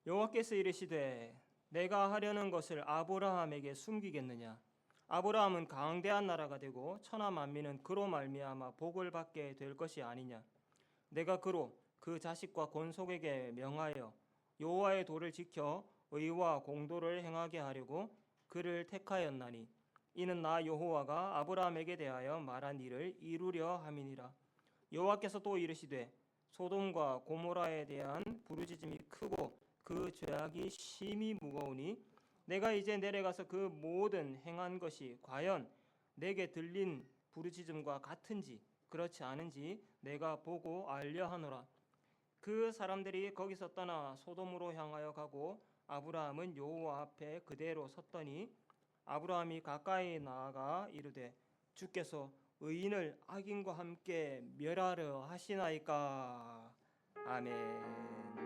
여호와께서 이르시되 내가 하려는 것을 아브라함에게 숨기겠느냐? 아브라함은 강대한 나라가 되고 천하 만민은 그로 말미암아 복을 받게 될 것이 아니냐? 내가 그로 그 자식과 권속에게 명하여 여호와의 도를 지켜 의와 공도를 행하게 하려고 그를 택하였나니 이는 나 여호와가 아브라함에게 대하여 말한 일을 이루려 함이니라. 여호와께서 또 이르시되 소돔과 고모라에 대한 부르짖음이 크고 그 죄악이 심히 무거우니 내가 이제 내려가서 그 모든 행한 것이 과연 내게 들린 부르짖음과 같은지 그렇지 않은지 내가 보고 알려 하노라. 그 사람들이 거기서 떠나 소돔으로 향하여 가고 아브라함은 여호와 앞에 그대로 섰더니 아브라함이 가까이 나아가 이르되 주께서 의인을 악인과 함께 멸하려 하시나이까. 아멘.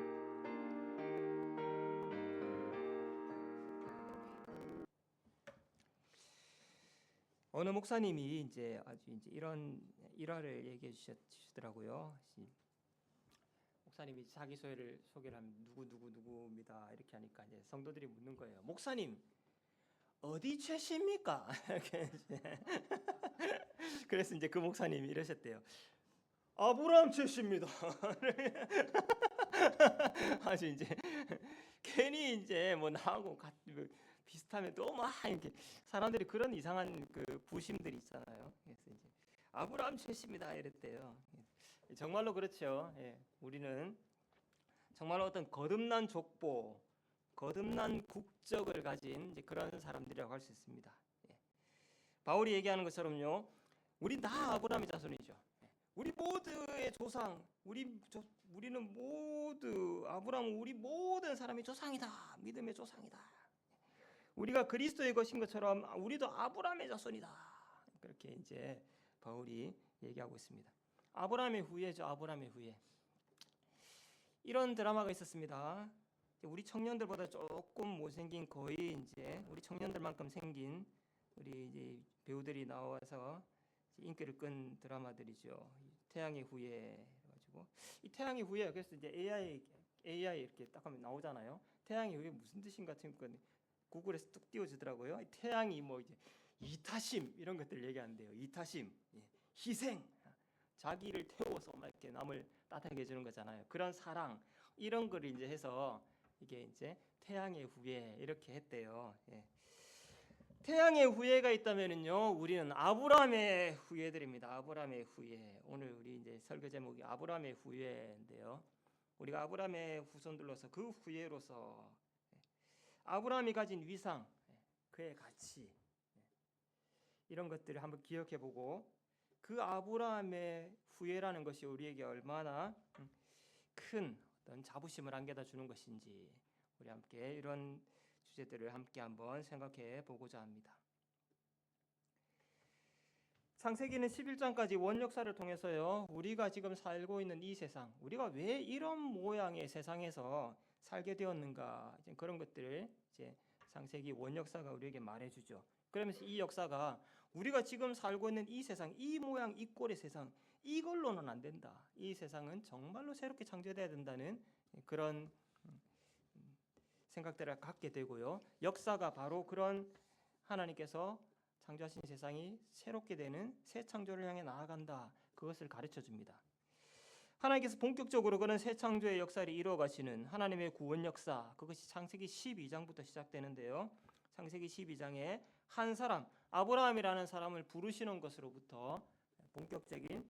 어느 목사님이 이제 아주 이제 이런 일화를 얘기해 주시더라고요. 목사님이 자기 소개를 하면 누구입니다 이렇게 하니까 이제 성도들이 묻는 거예요. 목사님 어디 최씨입니까? 이렇게 그래서 이제 그 목사님이 이러셨대요. 아브라함 최씨입니다. 아주 이제 괜히 이제 뭐 나하고 비슷하면 또 막 이렇게 사람들이 그런 이상한 그 부심들이 있잖아요. 그래서 이제 아브라함 최씨입니다 이랬대요. 정말로 그렇죠. 예, 우리는 정말 어떤 거듭난 족보, 거듭난 국적을 가진 이제 그런 사람들이라고 할 수 있습니다. 예. 바울이 얘기하는 것처럼요, 우리 다 아브라함의 자손이죠. 예. 우리 모두의 조상, 우리는 모두 아브라함은 우리 모든 사람의 조상이다, 믿음의 조상이다. 우리가 그리스도의 것인 것처럼 우리도 아브라함의 자손이다. 그렇게 이제 바울이 얘기하고 있습니다. 아브라함의 후예죠. 아브라함의 후예. 이런 드라마가 있었습니다. 우리 청년들보다 조금 못생긴 거의 이제 우리 청년들만큼 생긴 우리 이제 배우들이 나와서 인기를 끈 드라마들이죠. 태양의 후예 가지고 이 태양의 후예 그래서 이제 AI 이렇게 딱 하면 나오잖아요. 태양의 후예 무슨 뜻인가 싶은 구글에서 뚝 띄워주더라고요. 태양이 뭐 이제 이타심 이런 것들 얘기하는데요. 이타심, 희생, 자기를 태워서 막 이렇게 남을 따뜻하게 해주는 거잖아요. 그런 사랑 이런 걸 이제 해서 이게 이제 태양의 후예 이렇게 했대요. 예. 태양의 후예가 있다면은요, 우리는 아브라함의 후예들입니다. 아브라함의 후예. 오늘 우리 이제 설교 제목이 아브라함의 후예인데요. 우리가 아브라함의 후손들로서 그 후예로서 아브라함이 가진 위상, 그의 가치 이런 것들을 한번 기억해보고 그 아브라함의 후예라는 것이 우리에게 얼마나 큰 어떤 자부심을 안겨다 주는 것인지 우리 함께 이런 주제들을 함께 한번 생각해 보고자 합니다. 창세기는 11장까지 원역사를 통해서요, 우리가 지금 살고 있는 이 세상, 우리가 왜 이런 모양의 세상에서 살게 되었는가, 이제 그런 것들을 이제 창세기 원역사가 우리에게 말해주죠. 그러면서 이 역사가 우리가 지금 살고 있는 이 세상, 이 모양, 이 꼴의 세상, 이걸로는 안 된다. 이 세상은 정말로 새롭게 창조돼야 된다는 그런 생각들을 갖게 되고요. 역사가 바로 그런 하나님께서 창조하신 세상이 새롭게 되는 새 창조를 향해 나아간다. 그것을 가르쳐 줍니다. 하나님께서 본격적으로 그런 새 창조의 역사를 이루어 가시는 하나님의 구원 역사, 그것이 창세기 12장부터 시작되는데요. 창세기 12장에 한 사람, 아브라함이라는 사람을 부르시는 것으로부터 본격적인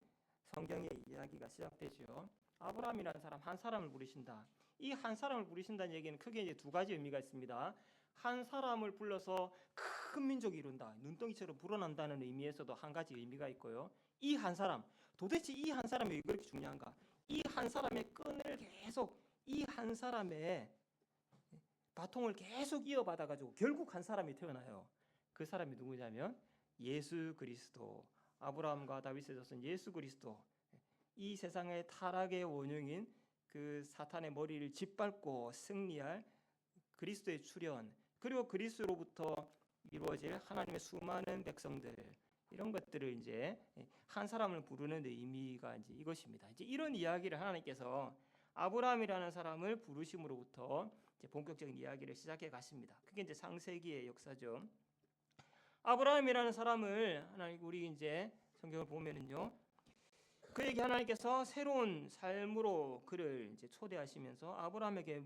성경의 이야기가 시작되죠. 아브라함이라는 사람, 한 사람을 부르신다. 이 한 사람을 부르신다는 얘기는 크게 이제 두 가지 의미가 있습니다. 한 사람을 불러서 큰 민족이 이룬다, 눈덩이처럼 불어난다는 의미에서도 한 가지 의미가 있고요. 이 한 사람, 도대체 이 한 사람이 왜 그렇게 중요한가? 이 한 사람의 끈을 계속, 이 한 사람의 바통을 계속 이어받아가지고 결국 한 사람이 태어나요. 그 사람이 누구냐면 예수 그리스도, 아브라함과 다윗의 자손 예수 그리스도, 이 세상의 타락의 원흉인 그 사탄의 머리를 짓밟고 승리할 그리스도의 출현, 그리고 그리스도로부터 이루어질 하나님의 수많은 백성들, 이런 것들을 이제 한 사람을 부르는 의미가 이제 이것입니다. 이제 이런 이야기를 하나님께서 아브라함이라는 사람을 부르심으로부터 이제 본격적인 이야기를 시작해 가십니다. 그게 이제 창세기의 역사죠. 아브라함이라는 사람을 하나님 우리 이제 성경을 보면은요. 그에게 하나님께서 새로운 삶으로 그를 이제 초대하시면서 아브라함에게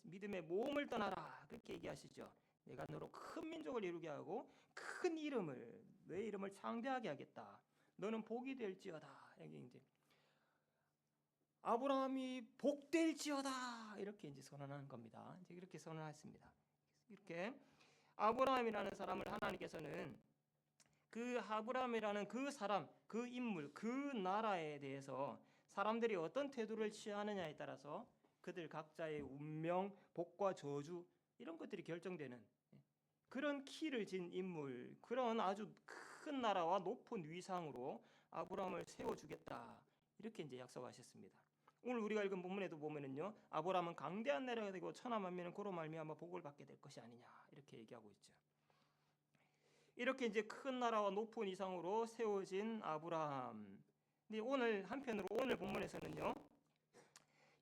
믿음의 모험을 떠나라 그렇게 얘기하시죠. 내가 너로 큰 민족을 이루게 하고 큰 이름을 내 이름을 창대하게 하겠다. 너는 복이 될지어다. 여기 이제 아브라함이 복될지어다 이렇게 이제 선언하는 겁니다. 이제 이렇게 선언했습니다. 이렇게 아브라함이라는 사람을 하나님께서는 그 아브라함이라는 그 사람, 그 인물, 그 나라에 대해서 사람들이 어떤 태도를 취하느냐에 따라서 그들 각자의 운명, 복과 저주 이런 것들이 결정되는 그런 키를 진 인물, 그런 아주 큰 나라와 높은 위상으로 아브라함을 세워주겠다 이렇게 이제 약속하셨습니다. 오늘 우리가 읽은 본문에도 보면은요, 아브라함은 강대한 나라가 되고 천하 만민은 그로 말미암아 복을 받게 될 것이 아니냐 이렇게 얘기하고 있죠. 이렇게 이제 큰 나라와 높은 위상으로 세워진 아브라함. 근데 오늘 한편으로 오늘 본문에서는요,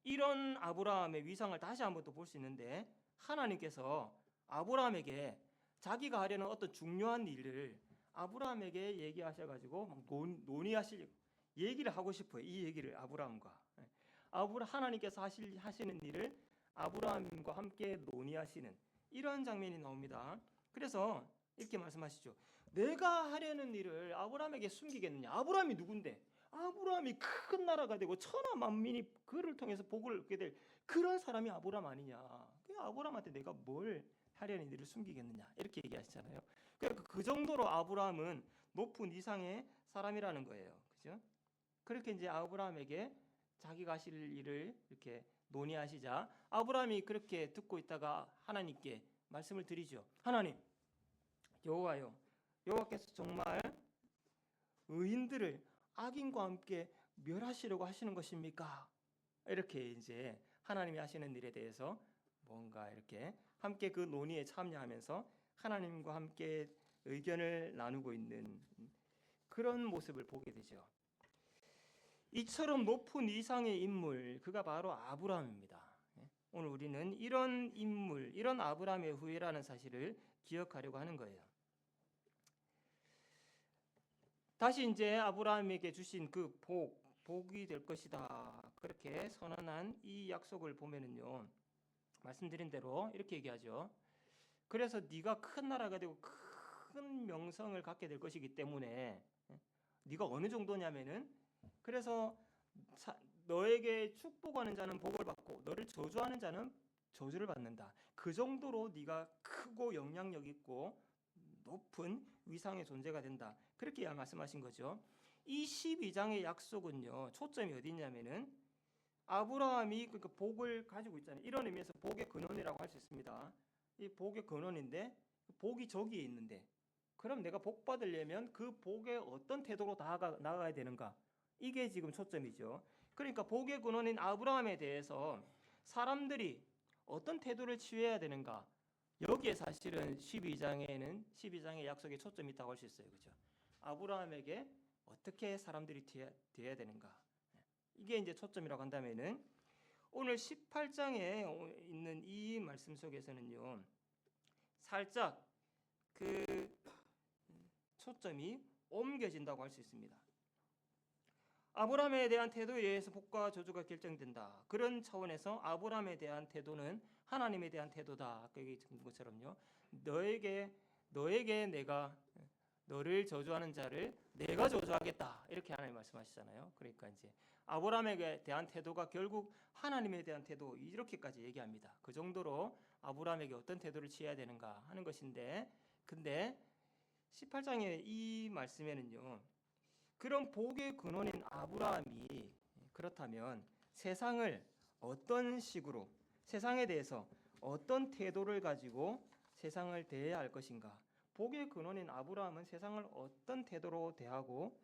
이런 아브라함의 위상을 다시 한번 또 볼 수 있는데 하나님께서 아브라함에게 자기가 하려는 어떤 중요한 일을 아브라함에게 얘기하셔가지고 막 논의하실 얘기를 하고 싶어요. 이 얘기를 아브라함과 하나님께서 하시는 일을 아브라함과 함께 논의하시는 이런 장면이 나옵니다. 그래서 이렇게 말씀하시죠. 내가 하려는 일을 아브라함에게 숨기겠느냐? 아브라함이 누군데? 아브라함이 큰 나라가 되고 천하 만민이 그를 통해서 복을 얻게 될 그런 사람이 아브라함 아니냐? 그 아브라함한테 내가 뭘 하려는 일을 숨기겠느냐? 이렇게 얘기하시잖아요. 그러니까 그 정도로 아브라함은 높은 이상의 사람이라는 거예요. 그죠? 그렇게 이제 아브라함에게 자기가 하실 일을 이렇게 논의하시자 아브라함이 그렇게 듣고 있다가 하나님께 말씀을 드리죠. 하나님, 여호와요, 여호와께서 정말 의인들을 악인과 함께 멸하시려고 하시는 것입니까? 이렇게 이제 하나님이 하시는 일에 대해서 뭔가 이렇게 함께 그 논의에 참여하면서 하나님과 함께 의견을 나누고 있는 그런 모습을 보게 되죠. 이처럼 높은 이상의 인물, 그가 바로 아브라함입니다. 오늘 우리는 이런 인물, 이런 아브라함의 후예라는 사실을 기억하려고 하는 거예요. 다시 이제 아브라함에게 주신 그 복이 될 것이다. 그렇게 선언한 이 약속을 보면은요. 말씀드린 대로 이렇게 얘기하죠. 그래서 네가 큰 나라가 되고 큰 명성을 갖게 될 것이기 때문에 네가 어느 정도냐면은 그래서 너에게 축복하는 자는 복을 받고 너를 저주하는 자는 저주를 받는다. 그 정도로 네가 크고 영향력 있고 높은 위상의 존재가 된다. 그렇게 말씀하신 거죠. 이 12장의 약속은요. 초점이 어디 있냐면은 아브라함이 그러니까 복을 가지고 있잖아요. 이런 의미에서 복의 근원이라고 할 수 있습니다. 이 복의 근원인데 복이 저기에 있는데 그럼 내가 복 받으려면 그 복에 어떤 태도로 나아가야 되는가? 이게 지금 초점이죠. 그러니까 복의 근원인 아브라함에 대해서 사람들이 어떤 태도를 취해야 되는가? 여기에 사실은 12장의 약속에 초점이 있다고 할 수 있어요. 그렇죠? 아브라함에게 어떻게 사람들이 대해야 되는가? 이게 이제 초점이라고 한다면은 오늘 18장에 있는 이 말씀 속에서는요. 살짝 그 초점이 옮겨진다고 할 수 있습니다. 아브라함에 대한 태도에 의해서 복과 저주가 결정된다. 그런 차원에서 아브라함에 대한 태도는 하나님에 대한 태도다. 아까 얘기한 것처럼요. 너에게 내가 너를 저주하는 자를 내가 저주하겠다. 이렇게 하나님 말씀하시잖아요. 그러니까 이제 아브라함에 대한 태도가 결국 하나님에 대한 태도 이렇게까지 얘기합니다. 그 정도로 아브라함에게 어떤 태도를 취해야 되는가 하는 것인데 근데 18장의 이 말씀에는요. 그런 복의 근원인 아브라함이 그렇다면 세상을 어떤 식으로 세상에 대해서 어떤 태도를 가지고 세상을 대해야 할 것인가? 복의 근원인 아브라함은 세상을 어떤 태도로 대하고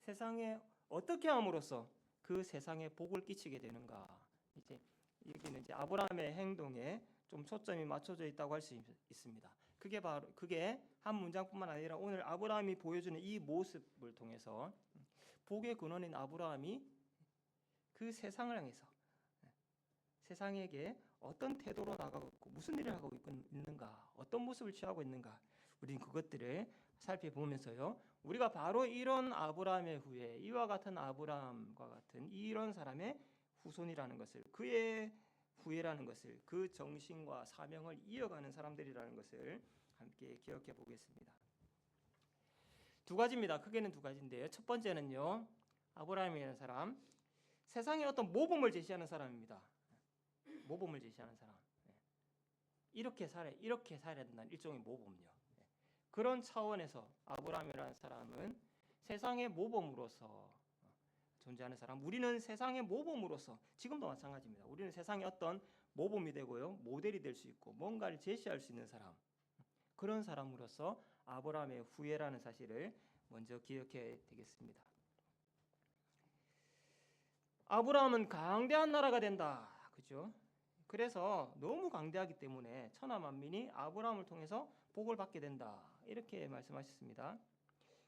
세상에 어떻게 함으로써 그 세상에 복을 끼치게 되는가? 이제 여기는 이제 아브라함의 행동에 좀 초점이 맞춰져 있다고 할 수 있습니다. 그게 한 문장뿐만 아니라 오늘 아브라함이 보여주는 이 모습을 통해서 복의 근원인 아브라함이 그 세상을 향해서 세상에게 어떤 태도로 나가고 있고 무슨 일을 하고 있는가, 어떤 모습을 취하고 있는가, 우리는 그것들을 살펴보면서요, 우리가 바로 이런 아브라함의 후예, 이와 같은 아브라함과 같은 이런 사람의 후손이라는 것을, 그의 후예라는 것을, 그 정신과 사명을 이어가는 사람들이라는 것을 함께 기억해 보겠습니다. 두 가지입니다. 크게는 두 가지인데요. 첫 번째는요, 아브라함이라는 사람, 세상에 어떤 모범을 제시하는 사람입니다. 모범을 제시하는 사람. 이렇게 살아야 된다는 일종의 모범요. 그런 차원에서 아브라함이라는 사람은 세상의 모범으로서 존재하는 사람. 우리는 세상의 모범으로서 지금도 마찬가지입니다. 우리는 세상의 어떤 모범이 되고요, 모델이 될 수 있고 뭔가를 제시할 수 있는 사람. 그런 사람으로서 아브라함의 후예라는 사실을 먼저 기억해야 되겠습니다. 아브라함은 강대한 나라가 된다. 그죠? 그래서 너무 강대하기 때문에 천하 만민이 아브라함을 통해서 복을 받게 된다. 이렇게 말씀하셨습니다.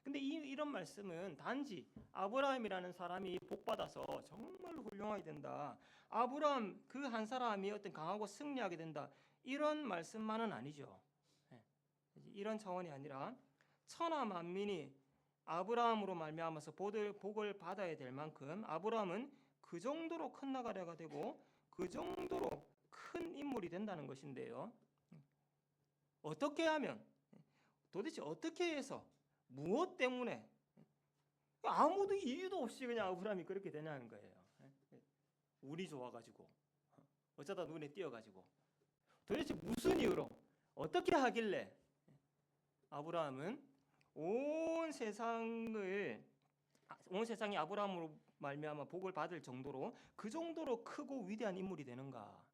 근데 이런 말씀은 단지 아브라함이라는 사람이 복받아서 정말로 훌륭하게 된다, 아브라함 그 한 사람이 어떤 강하고 승리하게 된다, 이런 말씀만은 아니죠. 이런 차원이 아니라 천하 만민이 아브라함으로 말미암아서 복을 받아야 될 만큼 아브라함은 그 정도로 큰 나라가 되고 그 정도로 큰 인물이 된다는 것인데요. 어떻게 하면, 도대체 어떻게 해서, 무엇 때문에, 아무도 이유도 없이 그냥 아브라함이 그렇게 되냐는 거예요. 운이 좋아가지고, 어쩌다 눈에 띄어가지고, 도대체 무슨 이유로, 어떻게 하길래 아브라함은 온 세상이 아브라함으로 말미암아 복을 받을 정도로, 그 정도로 크고 위대한 인물이 되는가?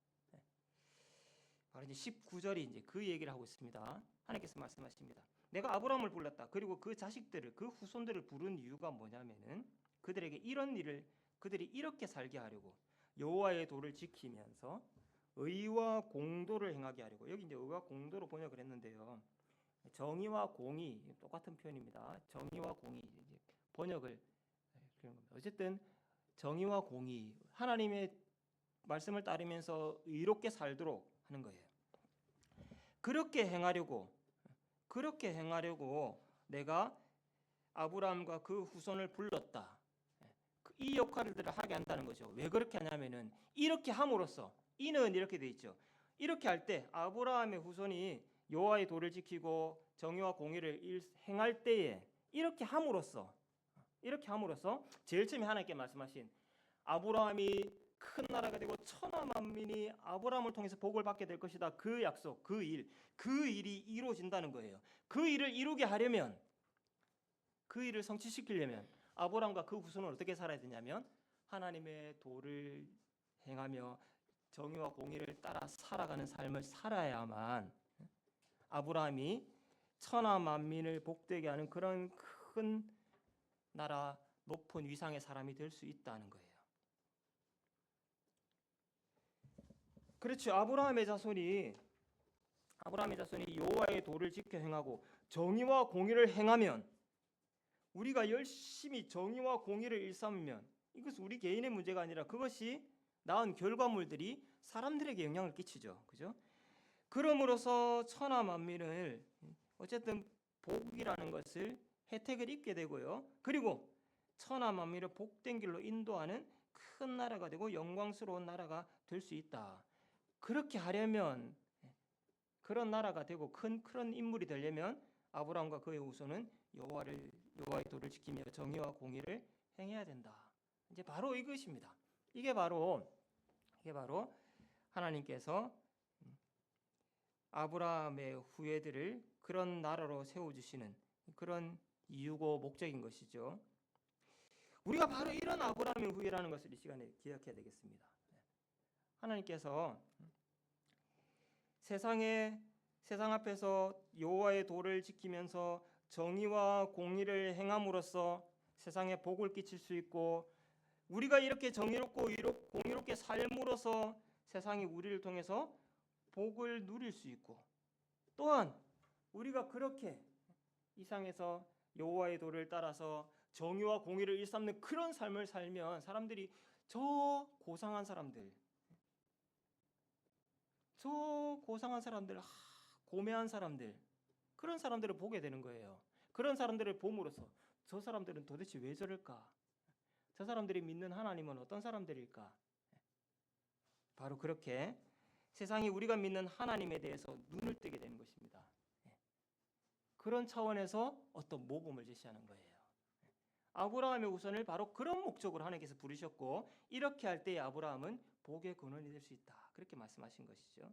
바로 이제 19절이 이제 그 얘기를 하고 있습니다. 하나님께서 말씀하십니다. 내가 아브라함을 불렀다. 그리고 그 자식들을, 그 후손들을 부른 이유가 뭐냐면은 그들에게 그들이 이렇게 살게 하려고, 여호와의 도를 지키면서 의와 공도를 행하게 하려고. 여기 이제 의와 공도로 번역을 했는데요, 정의와 공의 똑같은 표현입니다. 정의와 공의 이제 번역을 그런 겁니다. 어쨌든 정의와 공의, 하나님의 말씀을 따르면서 의롭게 살도록 하는 거예요. 그렇게 행하려고 내가 아브라함과 그 후손을 불렀다. 이 역할들을 하게 한다는 거죠. 왜 그렇게 하냐면은 이렇게 함으로써, 이는 이렇게 돼 있죠. 이렇게 할 때 아브라함의 후손이 여호와의 도를 지키고 정의와 공의를 행할 때에 이렇게 함으로써 제일 처음에 하나님께 말씀하신 아브라함이 큰 나라가 되고 천하 만민이 아브라함을 통해서 복을 받게 될 것이다, 그 약속, 그 일이 이루어진다는 거예요. 그 일을 이루게 하려면, 그 일을 성취시키려면 아브라함과 그 후손은 어떻게 살아야 되냐면 하나님의 도를 행하며 정의와 공의를 따라 살아가는 삶을 살아야만 아브라함이 천하 만민을 복되게 하는 그런 큰 나라, 높은 위상의 사람이 될 수 있다는 거예요. 그렇죠. 아브라함의 자손이 여호와의 도를 지켜 행하고 정의와 공의를 행하면, 우리가 열심히 정의와 공의를 일삼으면, 이것은 우리 개인의 문제가 아니라 그것이 낳은 결과물들이 사람들에게 영향을 끼치죠. 그죠? 그럼으로써 천하 만민을 어쨌든 복이라는 것을, 혜택을 입게 되고요. 그리고 천하 만민을 복된 길로 인도하는 큰 나라가 되고 영광스러운 나라가 될 수 있다. 그렇게 하려면, 그런 나라가 되고 그런 인물이 되려면 아브라함과 그의 후손은 여호와의 도를 지키며 정의와 공의를 행해야 된다. 이제 바로 이것입니다. 이게 바로 하나님께서 아브라함의 후예들을 그런 나라로 세워주시는 그런 이유고 목적인 것이죠. 우리가 바로 이런 아브라함의 후예라는 것을 이 시간에 기억해야 되겠습니다. 하나님께서 세상 앞에서 여호와의 도를 지키면서 정의와 공의를 행함으로써 세상에 복을 끼칠 수 있고, 우리가 이렇게 정의롭고 공의롭게 삶으로써 세상이 우리를 통해서 복을 누릴 수 있고, 또한 우리가 그렇게 이 상에서 여호와의 도를 따라서 정의와 공의를 일삼는 그런 삶을 살면 사람들이 저 고상한 사람들, 저 고상한 사람들, 고매한 사람들, 그런 사람들을 보게 되는 거예요. 그런 사람들을 봄으로써 저 사람들은 도대체 왜 저럴까? 저 사람들이 믿는 하나님은 어떤 사람들일까? 바로 그렇게 세상이 우리가 믿는 하나님에 대해서 눈을 뜨게 되는 것입니다. 그런 차원에서 어떤 모범을 제시하는 거예요. 아브라함의 후손을 바로 그런 목적으로 하나님께서 부르셨고, 이렇게 할 때에 아브라함은 복의 근원이 될 수 있다, 그렇게 말씀하신 것이죠.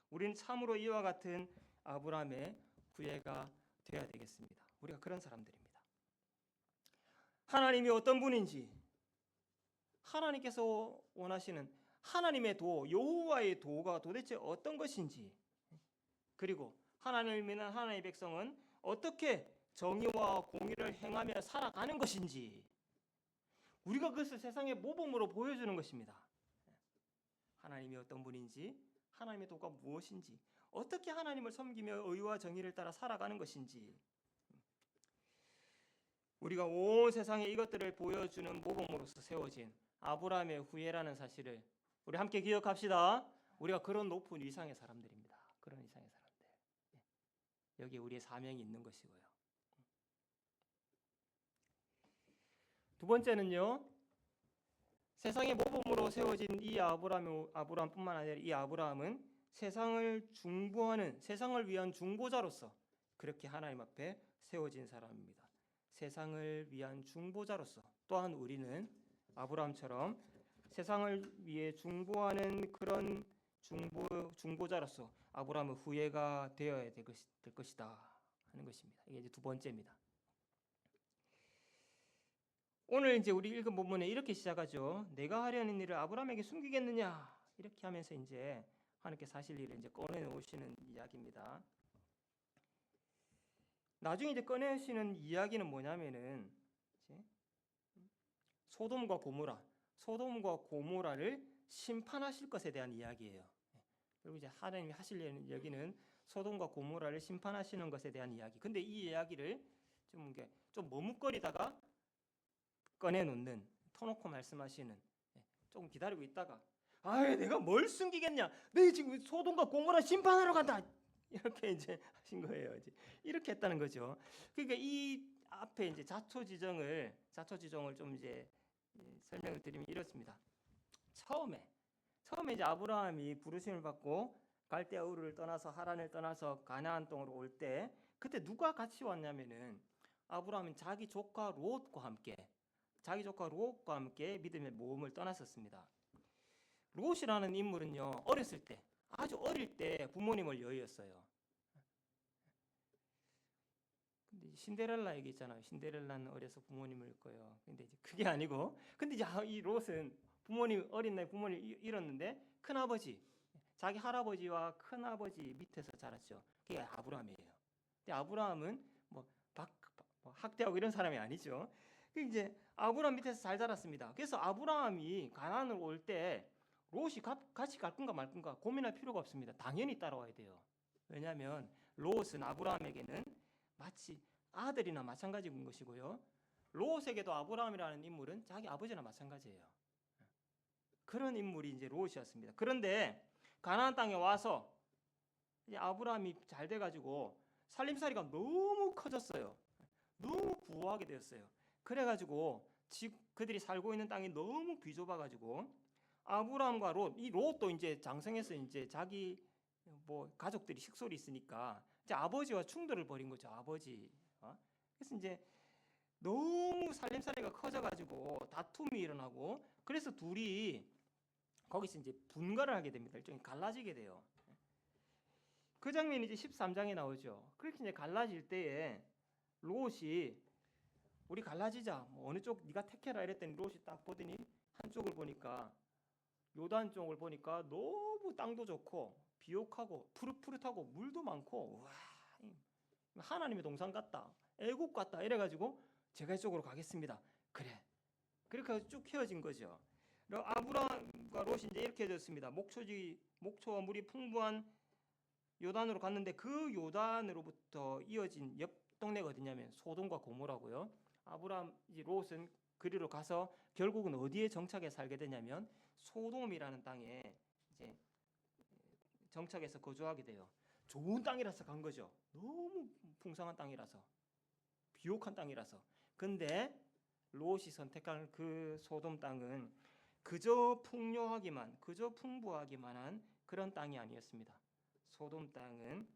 우리는 참으로 이와 같은 아브라함의 후예가 되어야 되겠습니다. 우리가 그런 사람들입니다. 하나님이 어떤 분인지, 하나님께서 원하시는 하나님의 도, 여호와의 도가 도대체 어떤 것인지, 그리고 하나님을 믿는 하나님의 백성은 어떻게 정의와 공의를 행하며 살아가는 것인지, 우리가 그것을 세상의 모범으로 보여주는 것입니다. 하나님이 어떤 분인지, 하나님의 도가 무엇인지, 어떻게 하나님을 섬기며 의와 정의를 따라 살아가는 것인지, 우리가 온 세상에 이것들을 보여주는 모범으로서 세워진 아브라함의 후예라는 사실을 우리 함께 기억합시다. 우리가 그런 높은 위상의 사람들입니다. 그런 위상의 사람들. 여기에 우리의 사명이 있는 것이고요. 두 번째는요, 세상의 모범으로 세워진 이 아브라함뿐만 아니라 이 아브라함은 세상을 중보하는, 세상을 위한 중보자로서 그렇게 하나님 앞에 세워진 사람입니다. 세상을 위한 중보자로서 또한 우리는 아브라함처럼 세상을 위해 중보하는 그런 중보자로서 아브라함의 후예가 되어야 될 것이다 하는 것입니다. 이게 이제 두 번째입니다. 오늘 이제 우리 읽은 본문에 이렇게 시작하죠. 내가 하려는 일을 아브라함에게 숨기겠느냐, 이렇게 하면서 이제 하나님께 사실 일을 이제 꺼내오시는 이야기입니다. 나중에 이제 꺼내시는 이야기는 뭐냐면은 소돔과 고모라를 심판하실 것에 대한 이야기예요. 그리고 이제 하나님이 하시려는 여기는 소돔과 고모라를 심판하시는 것에 대한 이야기. 근데 이 이야기를 좀 머뭇거리다가 꺼내놓는, 터놓고 말씀하시는, 조금 기다리고 있다가 내가 뭘 숨기겠냐, 내 지금 소돔과 고모라 심판하러 간다, 이렇게 이제 하신 거예요. 이제 이렇게 했다는 거죠. 그러니까 이 앞에 이제 자초지정을 좀 이제 설명을 드리면 이렇습니다. 처음에 이제 아브라함이 부르심을 받고 갈대아 우르를 떠나서 하란을 떠나서 가나안 땅으로 올 때, 그때 누가 같이 왔냐면은 아브라함은 자기 조카 롯과 함께 믿음의 모험을 떠났었습니다. 롯이라는 인물은요, 아주 어릴 때 부모님을 여의었어요. 근데 신데렐라 얘기 있잖아요. 신데렐라는 어려서 부모님을 잃고요. 근데 이제 그게 아니고, 근데 이제 이 롯은 어린 나이 부모님을 잃었는데 자기 할아버지와 큰아버지 밑에서 자랐죠. 그게 아브라함이에요. 근데 아브라함은 뭐 학대하고 이런 사람이 아니죠. 이제 아브라함 밑에서 잘 자랐습니다. 그래서 아브라함이 가나안을 올 때 롯이 같이 갈 건가 말 건가 고민할 필요가 없습니다. 당연히 따라와야 돼요. 왜냐하면 롯은 아브라함에게는 마치 아들이나 마찬가지인 것이고요. 롯에게도 아브라함이라는 인물은 자기 아버지나 마찬가지예요. 그런 인물이 이제 롯이었습니다. 그런데 가나안 땅에 와서 이제 아브라함이 잘 돼가지고 살림살이가 너무 커졌어요. 너무 부유하게 되었어요. 그래가지고 그들이 살고 있는 땅이 너무 비좁아가지고 아브라함과 이 롯도 이제 장성해서 이제 자기 가족들이 식솔이 있으니까 이제 아버지와 충돌을 벌인 거죠. 그래서 이제 너무 살림살이가 커져가지고 다툼이 일어나고, 그래서 둘이 거기서 이제 분가를 하게 됩니다. 일종의 갈라지게 돼요. 그 장면이 이제 13장에 나오죠. 그렇게 이제 갈라질 때에 롯이 우리 갈라지자, 어느 쪽 네가 택해라 이랬더니 롯이 딱 보더니 한쪽을 보니까, 요단 쪽을 보니까 너무 땅도 좋고 비옥하고 푸릇푸릇하고 물도 많고, 와, 하나님의 동산 같다, 애국 같다 이래가지고 제가 이쪽으로 가겠습니다. 그래, 그렇게 해서 쭉 헤어진 거죠. 아브라함과 롯이 이제 이렇게 되었습니다. 목초와 물이 풍부한 요단으로 갔는데, 그 요단으로부터 이어진 옆 동네가 어디냐면 소돔과 고모라고요. 아브라함 롯은 그리로 가서 결국은 어디에 정착해 살게 되냐면 소돔이라는 땅에 이제 정착해서 거주하게 돼요. 좋은 땅이라서 간 거죠. 너무 풍성한 땅이라서, 비옥한 땅이라서. 근데 롯이 선택한 그 소돔 땅은 그저 풍요하기만, 그저 풍부하기만 한 그런 땅이 아니었습니다. 소돔 땅은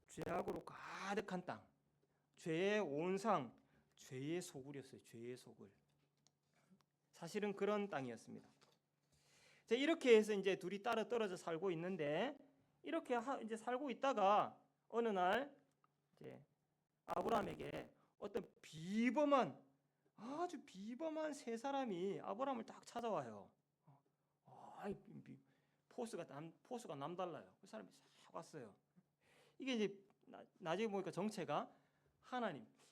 죄악으로 가득한 땅, 죄의 온상, 죄의 소굴이었어요. 죄의 소굴. 사실은 그런 땅이었습니다. 이렇게 해서 이제 둘이 따로 떨어져 살고 있는데, 이렇게 이제 살고 있다가 어느 날 이제 아브라함에게 어떤 아주 비범한 세 사람이 아브라함을 딱 찾아와요. 포스가 남달라요. 그 사람이 싹 왔어요. 이게 이제 나중에 보니까 정체가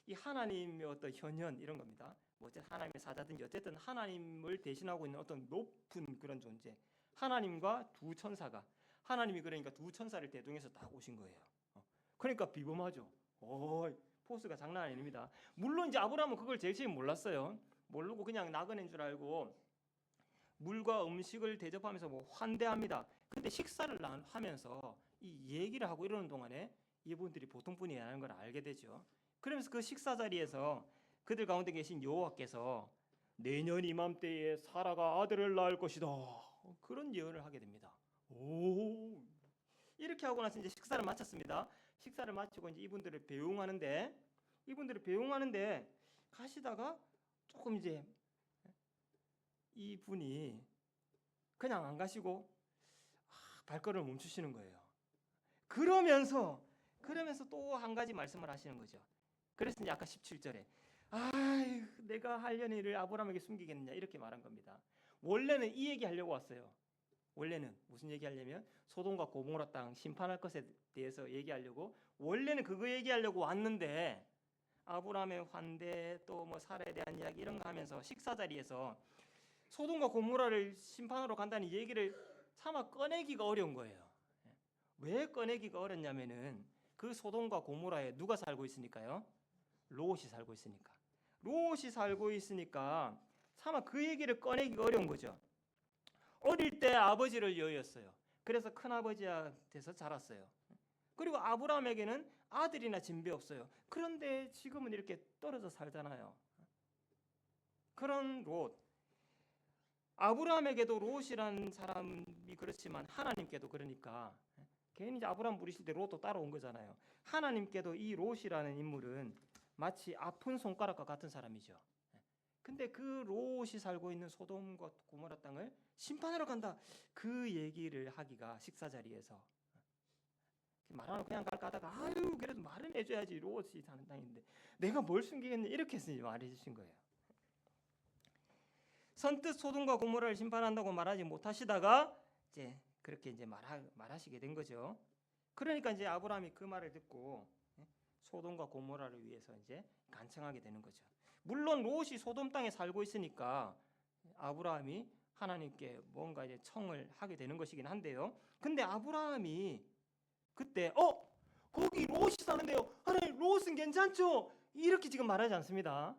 이 하나님의 어떤 현현 이런 겁니다. 뭐 어쨌든 하나님의 사자든지 어쨌든 하나님을 대신하고 있는 어떤 높은 그런 존재. 하나님과 두 천사가, 하나님이 그러니까 두 천사를 대동해서 딱 오신 거예요. 그러니까 비범하죠. 포스가 장난 아닙니다. 물론 이제 아브라함은 그걸 제일 처음 몰랐어요. 모르고 그냥 나그네인 줄 알고 물과 음식을 대접하면서 뭐 환대합니다. 근데 식사를 하면서 이 얘기를 하고 이러는 동안에 이분들이 보통 분이 아닌 걸 알게 되죠. 그러면서 그 식사 자리에서 그들 가운데 계신 여호와께서 내년 이맘때에 사라가 아들을 낳을 것이다, 그런 예언을 하게 됩니다. 이렇게 하고 나서 이제 식사를 마쳤습니다. 식사를 마치고 이제 이분들을 배웅하는데 가시다가 조금 이제 이분이 그냥 안 가시고 발걸음을 멈추시는 거예요. 그러면서 또 한 가지 말씀을 하시는 거죠. 그래서 이제 아까 17절에 내가 하려는 일을 아브라함에게 숨기겠느냐 이렇게 말한 겁니다. 원래는 이 얘기 하려고 왔어요. 원래는 무슨 얘기 하려면 소돔과 고모라 땅 심판할 것에 대해서 얘기하려고, 원래는 그거 얘기하려고 왔는데 아브라함의 환대 또 뭐 살에 대한 이야기 이런 거 하면서 식사 자리에서 소돔과 고모라를 심판하러 간다는 얘기를 차마 꺼내기가 어려운 거예요. 왜 꺼내기가 어렵냐면은 그 소돔과 고모라에 누가 살고 있으니까요? 롯이 살고 있으니까. 롯이 살고 있으니까 차마 그 얘기를 꺼내기가 어려운 거죠. 어릴 때 아버지를 여의었어요. 그래서 큰아버지한테서 자랐어요. 그리고 아브라함에게는 아들이나 진배 없어요. 그런데 지금은 이렇게 떨어져 살잖아요. 그런 롯, 아브라함에게도 롯이라는 사람이 그렇지만 하나님께도 그러니까 괜히 이제 아브라함 부르실 때 롯도 따라온 거잖아요. 하나님께도 이 롯이라는 인물은 마치 아픈 손가락과 같은 사람이죠. 근데 그 롯이 살고 있는 소돔과 고모라 땅을 심판하러 간다, 그 얘기를 하기가 식사 자리에서 말하면 그냥 갈까 하다가 그래도 말은 해줘야지, 롯이 사는 땅인데 내가 뭘 숨기겠냐 이렇게 해서 말해 주신 거예요. 선뜻 소돔과 고모라를 심판한다고 말하지 못하시다가 이제 그렇게 이제 말하시게 된 거죠. 그러니까 이제 아브라함이 그 말을 듣고 소돔과 고모라를 위해서 이제 간청하게 되는 거죠. 물론 롯이 소돔 땅에 살고 있으니까 아브라함이 하나님께 뭔가 이제 청을 하게 되는 것이긴 한데요. 근데 아브라함이 그때 거기 롯이 사는데요, 하나님 롯은 괜찮죠? 이렇게 지금 말하지 않습니다.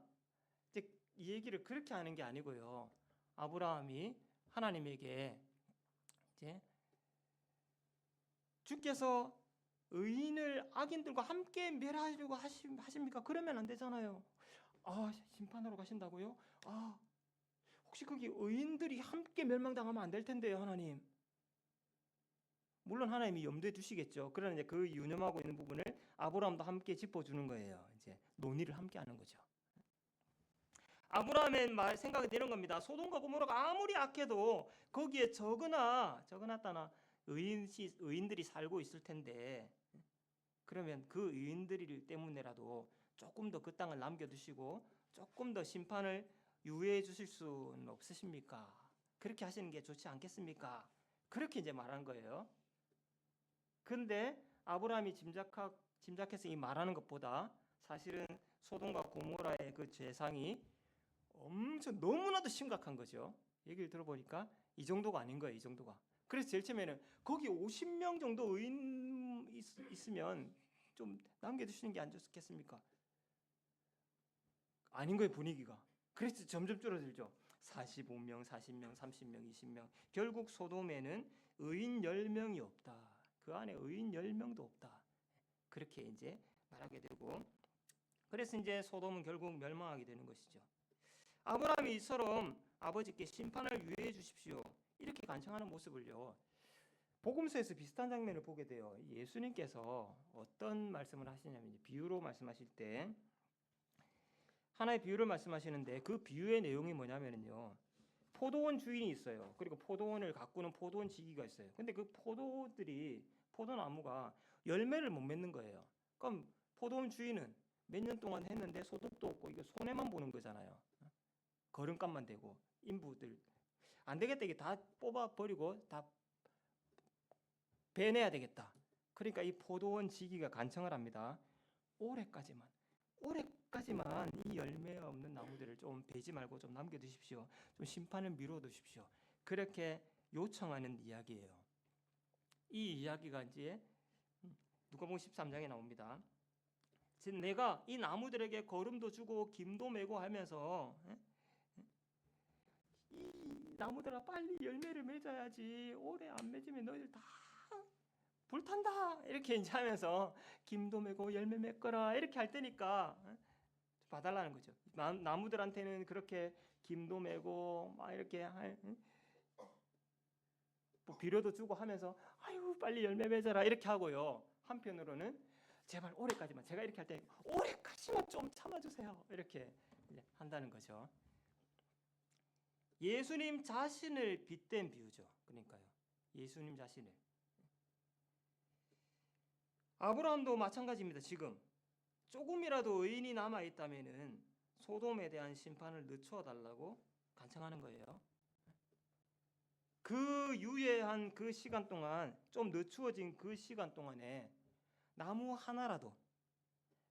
이제 이 얘기를 그렇게 하는 게 아니고요. 아브라함이 하나님에게 이제 주께서 의인을 악인들과 함께 멸하려고 하십니까? 그러면 안 되잖아요. 심판하러 가신다고요? 혹시 거기 의인들이 함께 멸망당하면 안 될 텐데요, 하나님. 물론 하나님이 염두에 두시겠죠. 그러나 이제 그 유념하고 있는 부분을 아브라함도 함께 짚어주는 거예요. 이제 논의를 함께 하는 거죠. 아브라함의 생각이 되는 겁니다. 소돔과 고모라가 아무리 악해도 거기에 적어놨다나 의인들이 살고 있을 텐데, 그러면 그 의인들 때문에라도 조금 더 그 땅을 남겨두시고 조금 더 심판을 유예해 주실 수는 없으십니까? 그렇게 하시는 게 좋지 않겠습니까? 그렇게 이제 말한 거예요. 근데 아브라함이 짐작해서 이 말하는 것보다 사실은 소돔과 고모라의 그 죄상이 너무나도 심각한 거죠. 얘기를 들어보니까 이 정도가 아닌 거예요. 이 정도가. 그래서 제일 처음에는 거기 50명 정도 의인 있으면 좀 남겨두시는 게 안 좋겠습니까? 아닌 거예요, 분위기가. 그래서 점점 줄어들죠. 45명, 40명, 30명, 20명. 결국 소돔에는 의인 10명이 없다. 그 안에 의인 10명도 없다. 그렇게 이제 말하게 되고, 그래서 이제 소돔은 결국 멸망하게 되는 것이죠. 아브라함이 이처럼 아버지께 심판을 유예해 주십시오, 이렇게 간청하는 모습을요, 복음서에서 비슷한 장면을 보게 돼요. 예수님께서 어떤 말씀을 하시냐면, 비유로 말씀하실 때 하나의 비유를 말씀하시는데, 그 비유의 내용이 뭐냐면요, 포도원 주인이 있어요. 그리고 포도원을 가꾸는 포도원 지기가 있어요. 근데 그 포도나무가 열매를 못 맺는 거예요. 그럼 포도원 주인은 몇 년 동안 했는데 소득도 없고 이게 손해만 보는 거잖아요. 거름값만 되고, 인부들 안 되겠다, 이게 다 뽑아 버리고 다 베내야 되겠다. 그러니까 이 포도원 지기가 간청을 합니다. 올해까지만 이 열매 없는 나무들을 좀 베지 말고 좀 남겨두십시오. 좀 심판을 미뤄두십시오. 그렇게 요청하는 이야기예요. 이 이야기가 이제 누가복음 13장에 나옵니다. 즉 내가 이 나무들에게 거름도 주고 김도 메고 하면서, 이 나무들아 빨리 열매를 맺어야지, 올해 안 맺으면 너희들 다 불탄다, 이렇게 이제 하면서 김도 메고 열매 맺거라 이렇게 할 테니까 봐달라는 거죠. 나무들한테는 그렇게 김도 메고 막 이렇게 뭐 비료도 주고 하면서 아유 빨리 열매 맺어라 이렇게 하고요, 한편으로는 제발 올해까지만, 제가 이렇게 할 때 올해까지만 좀 참아주세요, 이렇게 이제 한다는 거죠. 예수님 자신을 빗댄 비유죠. 그러니까요, 예수님 자신을. 아브라함도 마찬가지입니다. 지금 조금이라도 의인이 남아 있다면은 소돔에 대한 심판을 늦춰 달라고 간청하는 거예요. 그 유예한 그 시간 동안, 좀 늦추어진 그 시간 동안에 나무 하나라도,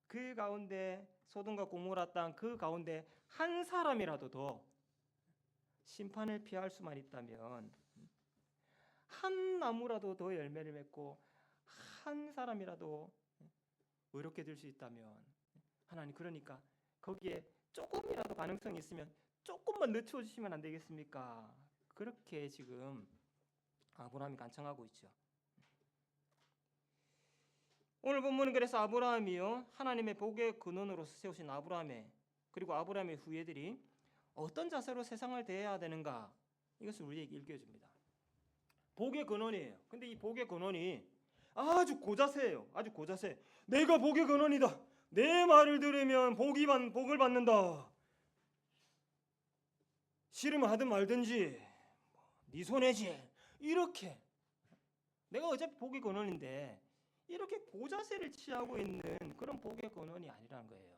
그 가운데 소돔과 고모라 땅 그 가운데 한 사람이라도 더 심판을 피할 수만 있다면, 한 나무라도 더 열매를 맺고 한 사람이라도 의롭게 될 수 있다면, 하나님 그러니까 거기에 조금이라도 가능성이 있으면 조금만 늦춰 주시면 안 되겠습니까? 그렇게 지금 아브라함이 간청하고 있죠. 오늘 본문은 그래서 아브라함이요, 하나님의 복의 근원으로서 세우신 아브라함의, 그리고 아브라함의 후예들이 어떤 자세로 세상을 대해야 되는가, 이것을 우리에게 일깨워줍니다. 복의 근원이에요. 근데 이 복의 근원이 아주 고자세예요. 아주 고자세. 내가 복의 근원이다. 내 말을 들으면 복을 받는다. 싫으면 하든 말든지 네 손해지. 이렇게 내가 어차피 복의 근원인데 이렇게 고자세를 취하고 있는 그런 복의 근원이 아니라는 거예요.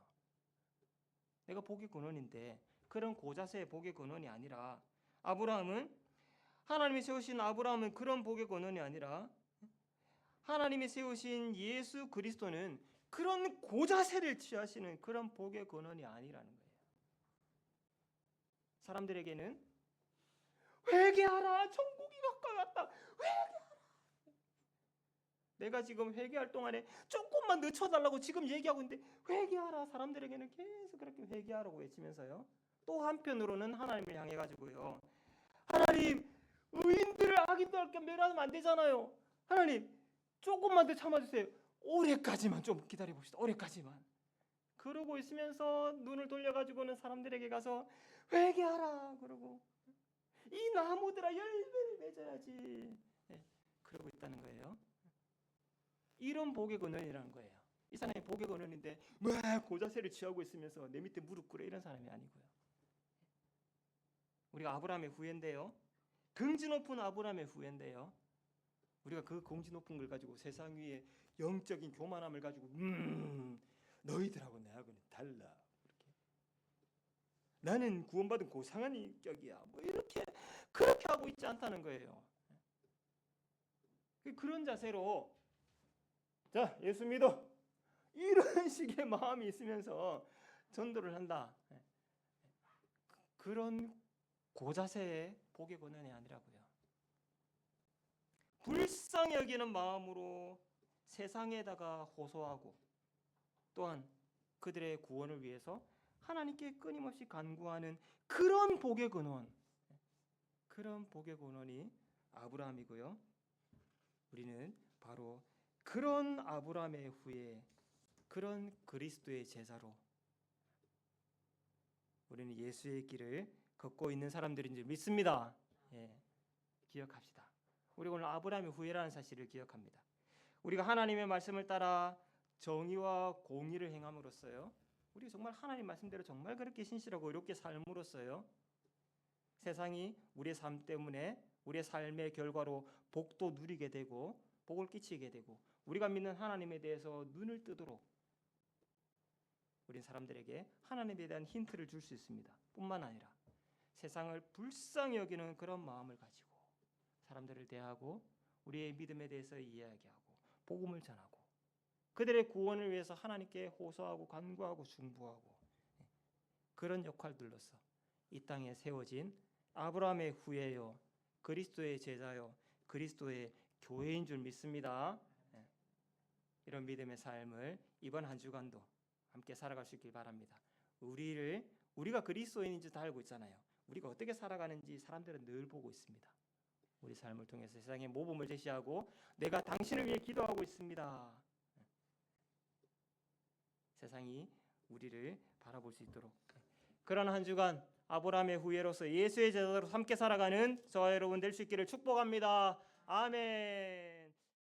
내가 복의 근원인데 그런 고자세의 복의 근원이 아니라, 하나님이 세우신 아브라함은 그런 복의 근원이 아니라, 하나님이 세우신 예수 그리스도는 그런 고자세를 취하시는 그런 복의 근원이 아니라는 거예요. 사람들에게는 회개하라, 천국이 가까이 왔다, 회개하라. 내가 지금 회개할 동안에 조금만 늦춰달라고 지금 얘기하고 있는데 회개하라. 사람들에게는 계속 그렇게 회개하라고 외치면서요, 또 한편으로는 하나님을 향해 가지고요, 하나님 의인들을 악인들께 멸하면 안 되잖아요. 하나님 조금만 더 참아주세요. 올해까지만 좀 기다려 봅시다. 올해까지만. 그러고 있으면서 눈을 돌려가지고는 사람들에게 가서 회개하라 그러고, 이 나무들아 열매를 맺어야지, 그러고 있다는 거예요. 이런 복의 근원이라는 거예요. 이 사람이 복의 근원인데 막 고자세를 취하고 있으면서 내 밑에 무릎 꿇어, 이런 사람이 아니고요. 우리가 아브라함의 후예인데요, 긍지 높은 아브라함의 후예인데요, 우리가 그 긍지 높은 걸 가지고 세상 위에 영적인 교만함을 가지고 너희들하고 나하고는 달라, 이렇게 나는 구원받은 고상한 인격이야, 뭐 이렇게 그렇게 하고 있지 않다는 거예요. 그런 자세로 자 예수 믿어, 이런 식의 마음이 있으면서 전도를 한다, 그런 고자세의 복의 권한이 아니라고요. 불쌍히 여기는 마음으로 세상에다가 호소하고, 또한 그들의 구원을 위해서 하나님께 끊임없이 간구하는 그런 복의 근원, 그런 복의 근원이 아브라함이고요, 우리는 바로 그런 아브라함의 후예, 그런 그리스도의 제자로 우리는 예수의 길을 걷고 있는 사람들인 줄 믿습니다. 예, 기억합시다. 우리가 오늘 아브라함의 후예라는 사실을 기억합니다. 우리가 하나님의 말씀을 따라 정의와 공의를 행함으로써요, 우리 정말 하나님 말씀대로 정말 그렇게 신실하고 의롭게 삶으로써요, 세상이 우리의 삶 때문에 우리의 삶의 결과로 복도 누리게 되고 복을 끼치게 되고 우리가 믿는 하나님에 대해서 눈을 뜨도록 우린 사람들에게 하나님에 대한 힌트를 줄 수 있습니다. 뿐만 아니라 세상을 불쌍히 여기는 그런 마음을 가지고 사람들을 대하고 우리의 믿음에 대해서 이야기하고 복음을 전하고 그들의 구원을 위해서 하나님께 호소하고 간구하고 중보하고 그런 역할들로서 이 땅에 세워진 아브라함의 후예요, 그리스도의 제자요, 그리스도의 교회인 줄 믿습니다. 이런 믿음의 삶을 이번 한 주간도 함께 살아갈 수 있길 바랍니다. 우리가 그리스도인인 줄 다 알고 있잖아요. 우리가 어떻게 살아가는지 사람들은 늘 보고 있습니다. 우리 삶을 통해서 세상에 모범을 제시하고 내가 당신을 위해 기도하고 있습니다. 세상이 우리를 바라볼 수 있도록 그런 한 주간 아브라함의 후예로서 예수의 제자로 함께 살아가는 저와 여러분 될 수 있기를 축복합니다. 아멘.